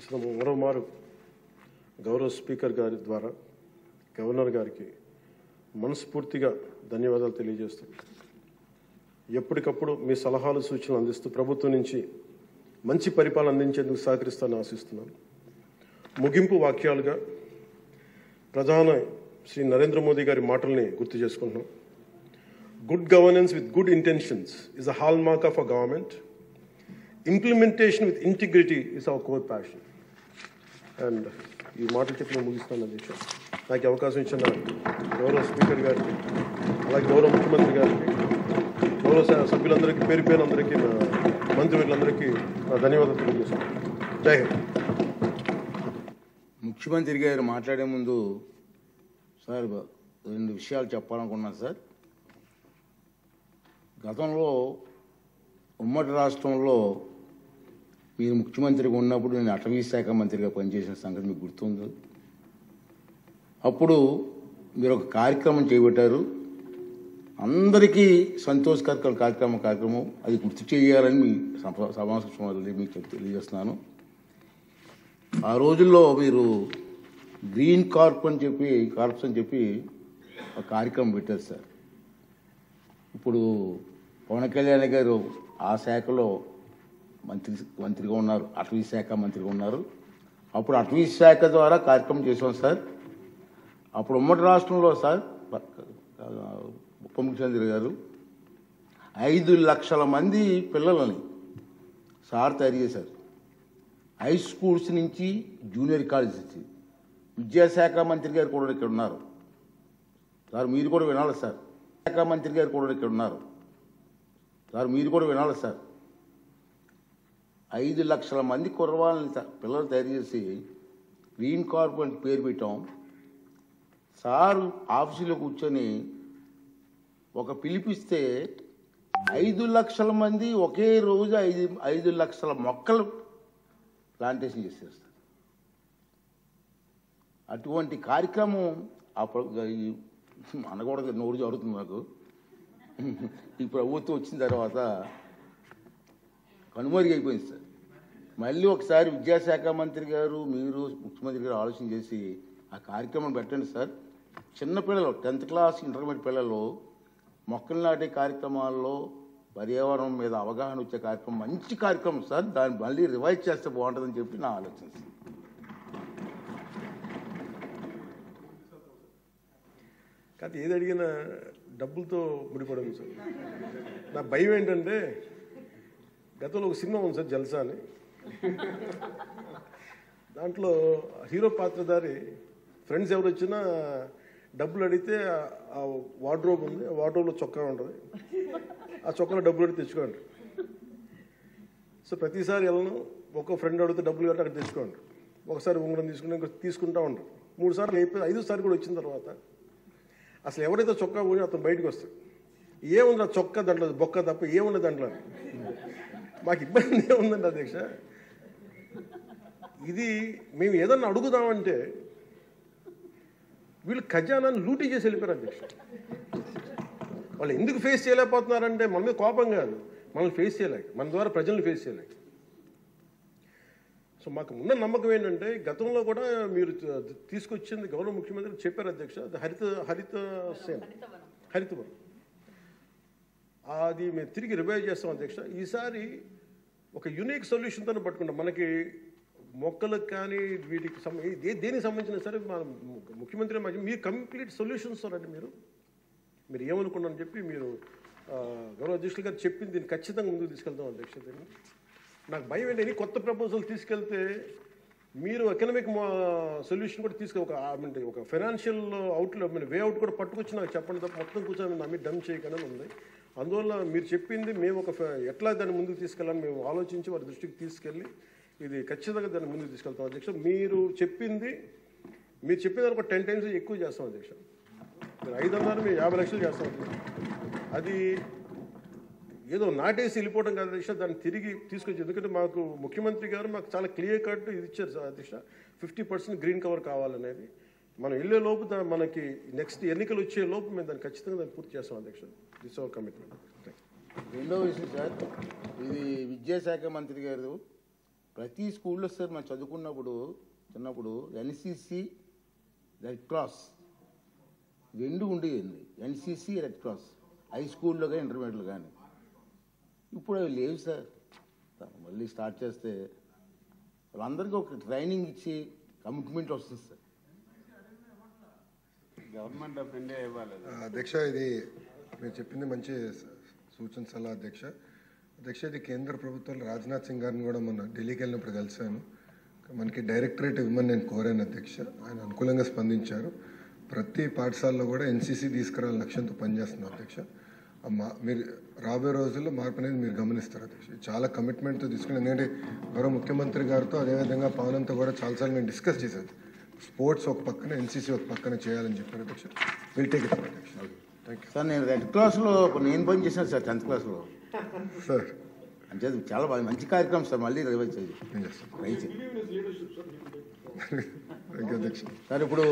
మరోమారు గౌరవ స్పీకర్ గారి ద్వారా గవర్నర్ గారికి మనస్ఫూర్తిగా ధన్యవాదాలు తెలియజేస్తూ ఎప్పటికప్పుడు మీ సలహాలు సూచనలు అందిస్తూ ప్రభుత్వం నుంచి మంచి పరిపాలన అందించేందుకు సహకరిస్తానని ఆశిస్తున్నాను. ముగింపు వాక్యాలుగా ప్రధాని శ్రీ నరేంద్ర మోదీ గారి మాటల్ని గుర్తు చేసుకుంటున్నాం. Good governance with good intentions is a hall mark of a government. Implementation with integrity is our core passion. And ఈ మాటలు చెప్పి నేను ముగిస్తాను అధ్యక్ష. నాకు అవకాశం ఇచ్చిన గౌరవ స్పీకర్ గారికి, అలాగే గౌరవ ముఖ్యమంత్రి గారికి, గౌరవ సభ్యులందరికీ, పేరు పేరులందరికీ, మంత్రివర్యులందరికీ ధన్యవాదాలు తెలియజేస్తాను. జై హింద్. ముఖ్యమంత్రి గారు మాట్లాడే ముందు సార్ 2 విషయాలు చెప్పాలనుకున్నాను సార్. గతంలో ఉమ్మడి రాష్ట్రంలో మీరు ముఖ్యమంత్రిగా ఉన్నప్పుడు నేను అటవీ శాఖ మంత్రిగా పనిచేసిన సంగతి మీకు గుర్తుంది. అప్పుడు మీరు ఒక కార్యక్రమం చేపట్టారు, అందరికీ సంతోషకర కార్యక్రమం అది గుర్తు చేయాలని మీ సమావేశం మీకు తెలియజేస్తున్నాను. ఆ రోజుల్లో మీరు గ్రీన్ కార్ప్స్ అని చెప్పి ఒక కార్యక్రమం పెట్టారు సార్. ఇప్పుడు పవన్ కళ్యాణ్ గారు ఆ శాఖలో మంత్రిగా ఉన్నారు, అటవీ శాఖ మంత్రిగా ఉన్నారు. అప్పుడు అటవీ శాఖ ద్వారా కార్యక్రమం చేసాం సార్. అప్పుడు ఉమ్మడి రాష్ట్రంలో సార్ ఉప ముఖ్యమంత్రి గారు 5 లక్షల మంది పిల్లలని సార్ తయారు చేశారు. హై స్కూల్స్ నుంచి జూనియర్ కాలేజ్ నుంచి. విద్యాశాఖ మంత్రి గారు కూడా ఇక్కడ ఉన్నారు సార్, మీరు కూడా వినాలి సార్. శాఖ మంత్రి గారు కూడా ఇక్కడ ఉన్నారు సార్, మీరు కూడా వినాలి సార్. 5 లక్షల మంది కుర్రవాళ్ళని పిల్లలు తయారు చేసి గ్రీన్ కార్ప్ అని పేరు పెట్టాం. సార్ ఆఫీసులో కూర్చొని ఒక పిలిపిస్తే 5 లక్షల మంది ఒకే రోజు 5 లక్షల మొక్కలు ప్లాంటేషన్ చేసేస్తారు. అటువంటి కార్యక్రమం అనకూడదు, నోరు జరుగుతుంది నాకు. ఈ ప్రభుత్వం వచ్చిన తర్వాత కనుమరుగైపోయింది సార్. మళ్ళీ ఒకసారి విద్యాశాఖ మంత్రి గారు, మీరు ముఖ్యమంత్రి గారు ఆలోచన చేసి ఆ కార్యక్రమం పెట్టండి సార్. చిన్నపిల్లలు 10th క్లాస్ ఇంటర్మీడియట్ పిల్లలు మొక్కలు నాటే కార్యక్రమాల్లో పర్యావరణం మీద అవగాహన వచ్చే కార్యక్రమం మంచి కార్యక్రమం సార్. దాన్ని మళ్ళీ రివైజ్ చేస్తే బాగుంటుందని చెప్పి నా ఆలోచన సార్. కాదు, ఏది అడిగినా డబ్బులతో ముడిపడదు సార్. నా భయం ఏంటంటే గతంలో ఒక సినిమా ఉంది సార్, జల్సా అని. దాంట్లో హీరో పాత్రధారి ఫ్రెండ్స్ ఎవరు వచ్చినా డబ్బులు అడిగితే ఆ వార్డ్రోబ్ ఉంది, ఆ వార్డ్రోబ్లో చొక్కా ఉంటుంది, ఆ చొక్కాలో డబ్బులు అడిగి తెచ్చుకోండి. సో ప్రతిసారి వెళ్ళను, ఒక్కో ఫ్రెండ్ అడిగితే డబ్బులు కట్టి అక్కడ తెచ్చుకోండి. ఒకసారి ఉంగరం తీసుకుంటే ఇంకో తీసుకుంటూ ఉంటారు. 3 సార్లు అయిపోయి 5వ సారి కూడా వచ్చిన తర్వాత అసలు ఎవరైతే చొక్కా పోయి అతను బయటకు వస్తాడు. ఏముంది ఆ చొక్కా, దాంట్లో బొక్క తప్ప ఏముంది దాంట్లో. మాకు ఇబ్బంది ఏముందండి అధ్యక్ష, ఇది మేము ఏదన్నా అడుగుదామంటే వీళ్ళు ఖజానాన్ని లూటీ చేసి వెళ్ళిపోయారు అధ్యక్ష. వాళ్ళు ఎందుకు ఫేస్ చేయలేకపోతున్నారంటే మన మీద కోపం కాదు, మనల్ని ఫేస్ చేయలేక, మన ద్వారా ప్రజల్ని ఫేస్ చేయలేక. సో మాకు ఉన్న నమ్మకం ఏంటంటే గతంలో కూడా మీరు తీసుకొచ్చింది గౌరవ ముఖ్యమంత్రి చెప్పారు అధ్యక్ష, హరితవనం అది మేము తిరిగి రివైవ్ చేస్తాం అధ్యక్ష. ఈసారి ఒక యునిక్ సొల్యూషన్తో పట్టుకుంటాం. మనకి మొక్కలకు కానీ వీటికి దేనికి సంబంధించిన సరే మన ముఖ్యమంత్రి మీరు కంప్లీట్ సొల్యూషన్స్ అండి. మీరు ఏమనుకున్నారని చెప్పి మీరు గౌరవ అధ్యక్షులు గారు చెప్పింది దీన్ని ఖచ్చితంగా ముందుకు తీసుకెళ్తాం అధ్యక్ష. దీన్ని నాకు భయం ఏంటి, కొత్త ప్రపోజల్ తీసుకెళ్తే మీరు ఎకనామిక్ సొల్యూషన్ కూడా ఒక ఫైనాన్షియల్ వే అవుట్ కూడా పట్టుకొచ్చి నాకు చెప్పండి తప్ప మొత్తం కూర్చొని నా మీద డమ్ చేయకనే ఉంది. అందువల్ల మీరు చెప్పింది మేము ఎట్లా దాన్ని ముందుకు తీసుకెళ్ళాలని మేము ఆలోచించి వారి దృష్టికి తీసుకెళ్ళి ఇది ఖచ్చితంగా దాన్ని ముందుకు తీసుకెళ్తాం అధ్యక్ష. మీరు చెప్పిన ఒక 10 times ఎక్కువ చేస్తాం అధ్యక్ష. మీరు 500 మేము 50 లక్షలు చేస్తాం అధ్యక్ష. అది ఏదో నాటేసి వెళ్ళిపోవడం కాదు అధ్యక్ష, దాన్ని తిరిగి తీసుకొచ్చి. ఎందుకంటే మాకు ముఖ్యమంత్రి గారు మాకు చాలా క్లియర్ కట్ ఇది ఇచ్చారు అధ్యక్ష, 50% గ్రీన్ కవర్ కావాలనేది. మనం వెళ్ళే లోపు మనకి నెక్స్ట్ ఎన్నికలు వచ్చే లోపు మేము దాన్ని ఖచ్చితంగా దాన్ని పూర్తి చేస్తాం అధ్యక్ష. This our commitment. రెండో విషయం సార్, ఇది విద్యాశాఖ మంత్రి గారు ప్రతి స్కూల్లో సార్ మనం చదువుకున్నప్పుడు చిన్నప్పుడు ఎన్సిసి, రెడ్ క్రాస్ రెండు ఉండేది. ఎన్సిసి, రెడ్ క్రాస్ హై స్కూల్లో కానీ ఇంటర్మీడియట్లో కానీ. ఇప్పుడు అవి లేవు సార్. మళ్ళీ స్టార్ట్ చేస్తే వాళ్ళందరికీ ఒక ట్రైనింగ్ ఇచ్చి కమిట్మెంట్ వస్తుంది సార్. గవర్నమెంట్ ఆఫ్ ఇండియా ఇవ్వాలి. అధ్యక్ష, ఇది మీరు చెప్పింది మంచి సూచన సలహా అధ్యక్ష. అధ్యక్ష, ఇది కేంద్ర ప్రభుత్వంలో రాజ్నాథ్ సింగ్ గారిని కూడా మొన్న ఢిల్లీకి వెళ్ళినప్పుడు కలిశాను. మనకి డైరెక్టరేట్ ఇవ్వమని నేను కోరాను అధ్యక్ష. ఆయన అనుకూలంగా స్పందించారు. ప్రతి పాఠశాలలో కూడా ఎన్సీసీ తీసుకురావాలని లక్ష్యంతో పనిచేస్తున్నారు అధ్యక్ష. మీరు రాబోయే రోజుల్లో మార్పు అనేది మీరు గమనిస్తారు అధ్యక్ష. చాలా కమిట్మెంట్తో తీసుకుని, ఎందుకంటే గౌరవ ముఖ్యమంత్రి గారితో అదేవిధంగా పవన్తో కూడా చాలాసార్లు మేము డిస్కస్ చేశాం. స్పోర్ట్స్ ఒక పక్కన, ఎన్సీసీ ఒక పక్కన చేయాలని చెప్పారు అధ్యక్ష. విల్ టేక్ ఇట్ అప్ అధ్యక్ష. Thank you sir. నేను రెడ్ క్లాస్లో నేను పని చేశాను సార్ 10th క్లాస్లో సార్. అంటే చాలా బాగా మంచి కార్యక్రమం సార్. మళ్ళీ రివైజ్ చేయాలి. ఏం చేస్తాం. రైట్ థ్యాంక్ యూ అధ్యక్ష. సార్ ఇప్పుడు